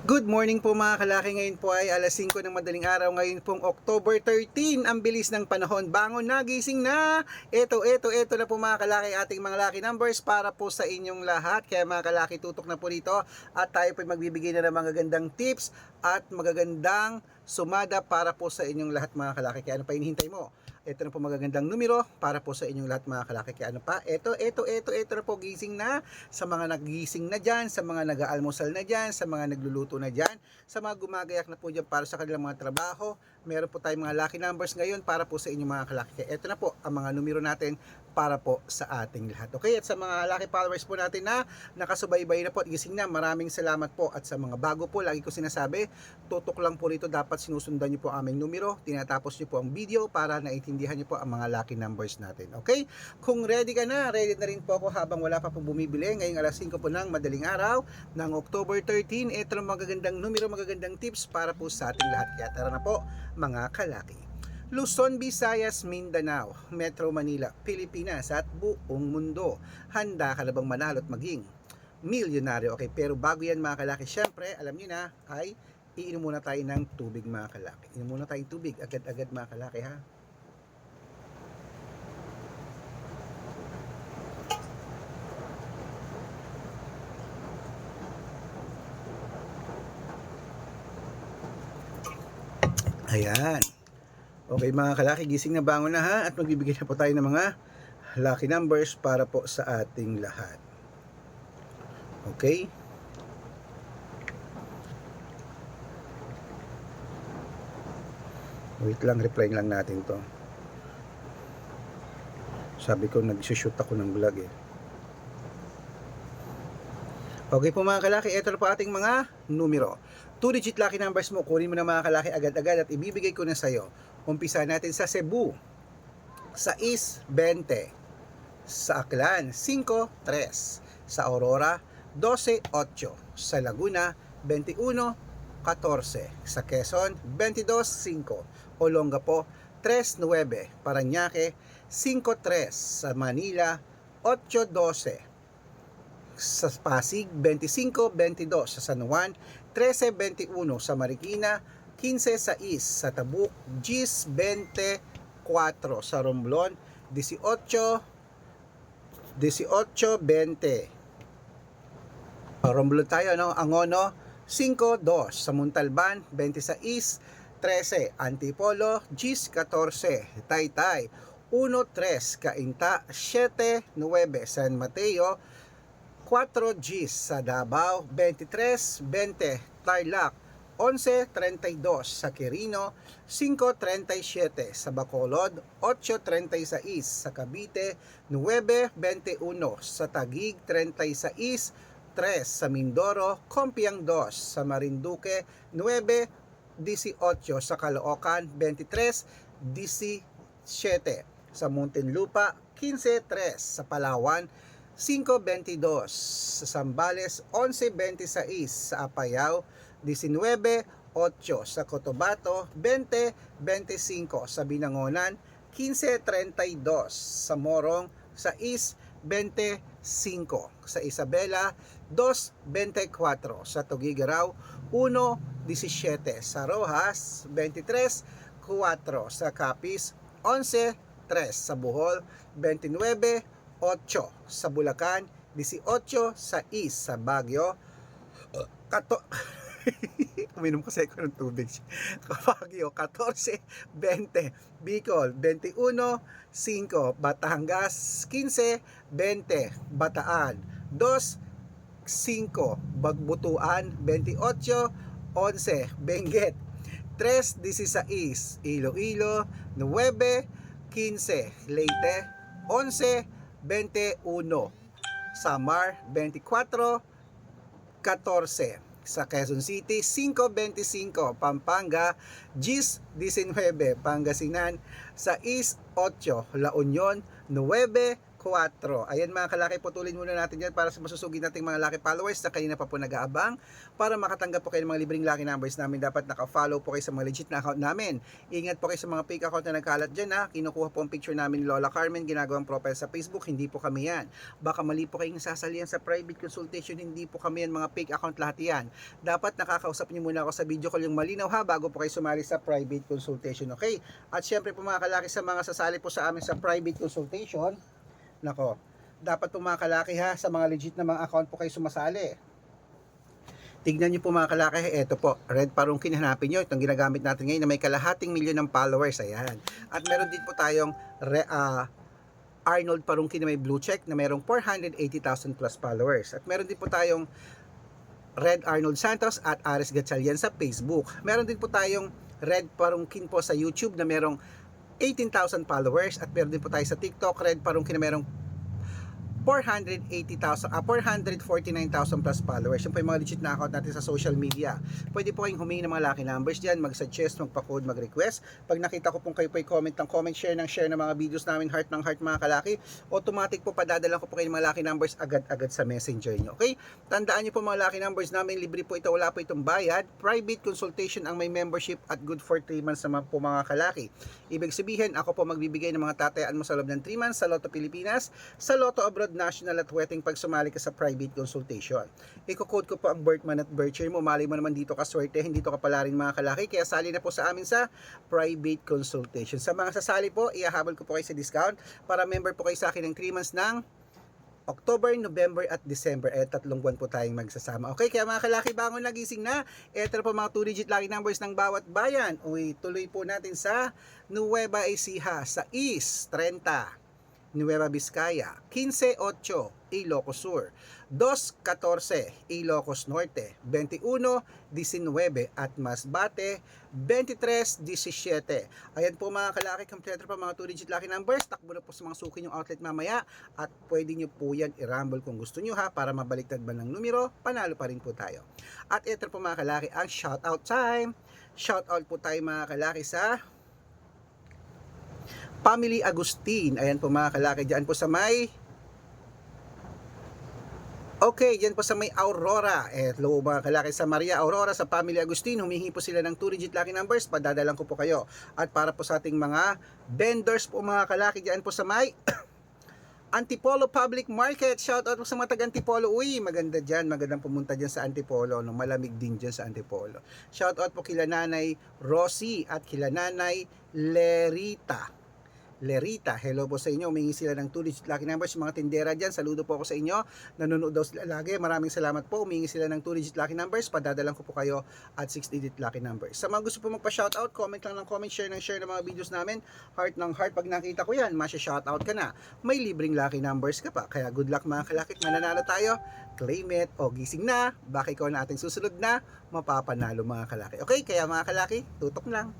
Good morning po mga kalaki. Ngayon po ay alas 5 ng madaling araw. Ngayon pong October 13. Ang bilis ng panahon. Bangon na, gising na. Ito na po mga kalaki ating mga lucky numbers para po sa inyong lahat. Kaya mga kalaki, tutok na po dito. At tayo po magbibigay na ng mga gandang tips at magagandang sumada para po sa inyong lahat mga kalaki. Kaya ano pa hinihintay mo? Ito na po magagandang numero para po sa inyong lahat mga kalaki. Kaya ano pa? Ito na po, gising na. Sa mga nagising na dyan, sa mga nag-aalmusal na dyan, sa mga nagluluto na dyan, sa mga gumagayak na po dyan para sa kanilang mga trabaho. Meron po tayong mga lucky numbers ngayon para po sa inyong mga kalaki. Kaya ito na po ang mga numero natin para po sa ating lahat. Okay, at sa mga lucky followers po natin na nakasubaybay na po at gising na, maraming salamat po. At sa mga bago po, lagi ko sinasabi, tutok lang po rito, dapat sinusundan nyo po aming numero, tinatapos nyo po ang video para naintindihan nyo po ang mga lucky numbers natin. Okay, kung ready ka na, ready na rin po ako habang wala pa po bumibili. Ngayong alas 5 po ng madaling araw ng October 13, ito ang magagandang numero, magagandang tips para po sa ating lahat. Kaya tara na po mga kalaki. Luzon, Visayas, Mindanao, Metro Manila, Pilipinas at buong mundo. Handa ka na bang manalo at maging milyonaryo? Okay, pero bago yan mga kalaki, syempre, alam niyo na, ay iinom muna tayo ng tubig mga kalaki. Inom muna tayong tubig, agad-agad mga kalaki ha. Ayan. Okay mga kalaki, gising na, bangon na ha, at magbibigay na po tayo ng mga lucky numbers para po sa ating lahat. Okay? Wait lang, reply lang natin to. Sabi ko nag-shoot ako ng vlog eh. Okay po mga kalaki, ito na po ating mga numero. 2-digit lucky numbers mo, kunin mo na mga kalaki agad-agad at ibibigay ko na sa'yo. Umpisa natin sa Cebu, sa East 20, sa Aklan 5-3, sa Aurora 12-8, sa Laguna 21-14, sa Quezon 22-5, Olongapo 3-9, Parañaque 5-3, sa Manila 8-12, sa Pasig 25-22, sa San Juan 13-21, sa Marikina 15-6, sa Tabuk 10-24, sa Romblon 18-20. Romblon tayo, no? Angono 5-2, sa Montalban 26-13, Antipolo 10-14, Taytay 1-3, Cainta 7-9, San Mateo 4 Gs, sa Davao 23-20, Tarlac 11-32, sa Quirino 5-37, sa Bacolod 8-36, sa Cavite 9-21, sa Taguig 36-3, sa Mindoro Compiang 2, sa Marinduque 9-18, sa Caloocan 23-17, sa Muntinlupa 15-3, sa Palawan 5-22, sa Zambales 11-26, sa Apayao 19-8, sa Cotabato 20-25, sa Binangonan 15-32, sa Morong 6-25, sa Isabela 2-24, sa Tuguegarao 1-17, sa Rojas 23-4, sa Capiz 11-3, sa Bohol 29-8, sa Bulacan 18-6, sa Baguio uminom kasi ako ng tubig. Baguio 14-20, Bicol 21-5, Batangas 15-20, Bataan 2-5, Bagbutuan 28-11, Benguet 3-16, Iloilo 9-15, Leyte 11-21, Samar 24-14, sa Quezon City 5-25, Pampanga 10-19, Pangasinan 6-8, La Union 9-4, 4. Ayan mga kalaki, putulin muna natin yan para sa masusugid nating mga lucky followers na kanina pa po nag-aabang. Para makatanggap po kayo ng mga libreng lucky numbers namin, dapat naka-follow po kayo sa mga legit na account namin. Ingat po kayo sa mga fake account na nagkalat dyan ha. Kinukuha po ang picture namin ni Lola Carmen, ginagawang profile sa Facebook, hindi po kami yan. Baka mali po kayong sasalihan sa private consultation, hindi po kami yan, mga fake account lahat yan. Dapat nakakausap niyo muna ako sa video call yung malinaw ha, bago po kayo sumali sa private consultation, okay? At syempre po mga kalaki, sa mga sasali po sa amin sa private consultation, nako, dapat po mga kalaki ha, sa mga legit na mga account po kayo sumasali. Tignan nyo po mga kalaki, eto po, Red Parungkin, hanapin nyo, itong ginagamit natin ngayon na may kalahating milyon ng followers, ayan. At meron din po tayong Arnold Parungkin na may blue check na merong 480,000 plus followers. At meron din po tayong Red Arnold Santos at Aris Gatchalian sa Facebook. Meron din po tayong Red Parungkin po sa YouTube na merong 18,000 followers, at meron din po tayo sa TikTok, Red Parungkin na merong 449,000 plus followers. Yan po yung mga legit na account natin sa social media. Pwede po kayong humingi ng mga lucky numbers dyan, mag-suggest, magpa-code, mag-request. Pag nakita ko pong kayo po comment ng comment, share ng mga videos namin, heart ng heart mga kalaki, automatic po padadala ko po kayo ng mga lucky numbers agad-agad sa messenger nyo. Okay? Tandaan nyo po mga lucky numbers namin, libre po ito, wala po itong bayad. Private consultation ang may membership at good for 3 months naman po mga kalaki. Ibig sabihin, ako po magbibigay ng mga tatayaan mo sa loob ng 3 months sa Lotto Pilipinas, sa Lotto Abroad National at Wedding pag sumali ka sa private consultation. Iko-code ko po ang birth month at birth year mo. Mali mo naman dito ka swerte, hindi to kapala rin mga kalaki. Kaya sali na po sa amin sa private consultation. Sa mga sasali po, ihahabol ko po kayo sa discount para member po kayo sa akin ng 3 months ng October, November at December. 3 buwan po tayong magsasama. Okay, kaya mga kalaki, bangon nagising na. Ito na po mga 2-digit lucky numbers ng bawat bayan. Uy, tuloy po natin sa Nueva Ecija, sa East, 30. Nueva Vizcaya, 15-8, Ilocos Sur, 2-14, Ilocos Norte, 21-19 at Masbate, 23-17. Ayan po mga kalaki, kompleto pa mga 2-digit lucky numbers. Takbo na po sa mga suki yung outlet mamaya at pwede nyo po yan i-rumble kung gusto nyo ha, para mabaliktad ba ng numero, panalo pa rin po tayo. At ito po mga kalaki, ang shoutout time. Shoutout po tayo mga kalaki sa Family Agustin. Ayan po mga kalaki, dyan po sa may dyan po sa may Aurora. Hello mga kalaki, sa Maria Aurora, sa Family Agustin, humihingi po sila ng 2-digit lucky numbers, padadalang ko po kayo. At para po sa ating mga vendors po mga kalaki, dyan po sa may Antipolo Public Market. Shout out po sa mga taga Antipolo. Uy, maganda dyan, magandang pumunta dyan sa Antipolo, no? Malamig din dyan sa Antipolo. Shout out po kila Nanay Rosie at kila Nanay Lerita, hello po sa inyo. Humingi sila ng 2-digit lucky numbers. Mga tindera dyan, saludo po ako sa inyo. Nanonood daw sila lagi. Maraming salamat po. Humingi sila ng 2-digit lucky numbers. Padadalang ko po kayo at 6-digit lucky numbers. Sa mga gusto po magpa-shoutout, comment lang ng comment, share ng mga videos namin. Heart ng heart. Pag nakita ko yan, masya-shoutout ka na. May libreng lucky numbers ka pa. Kaya good luck mga kalakit. Mananalo tayo. Claim it. O gising na. Baka ikaw na ating susunod na mapapanalo mga kalaki. Okay, kaya mga kalaki, tutok lang.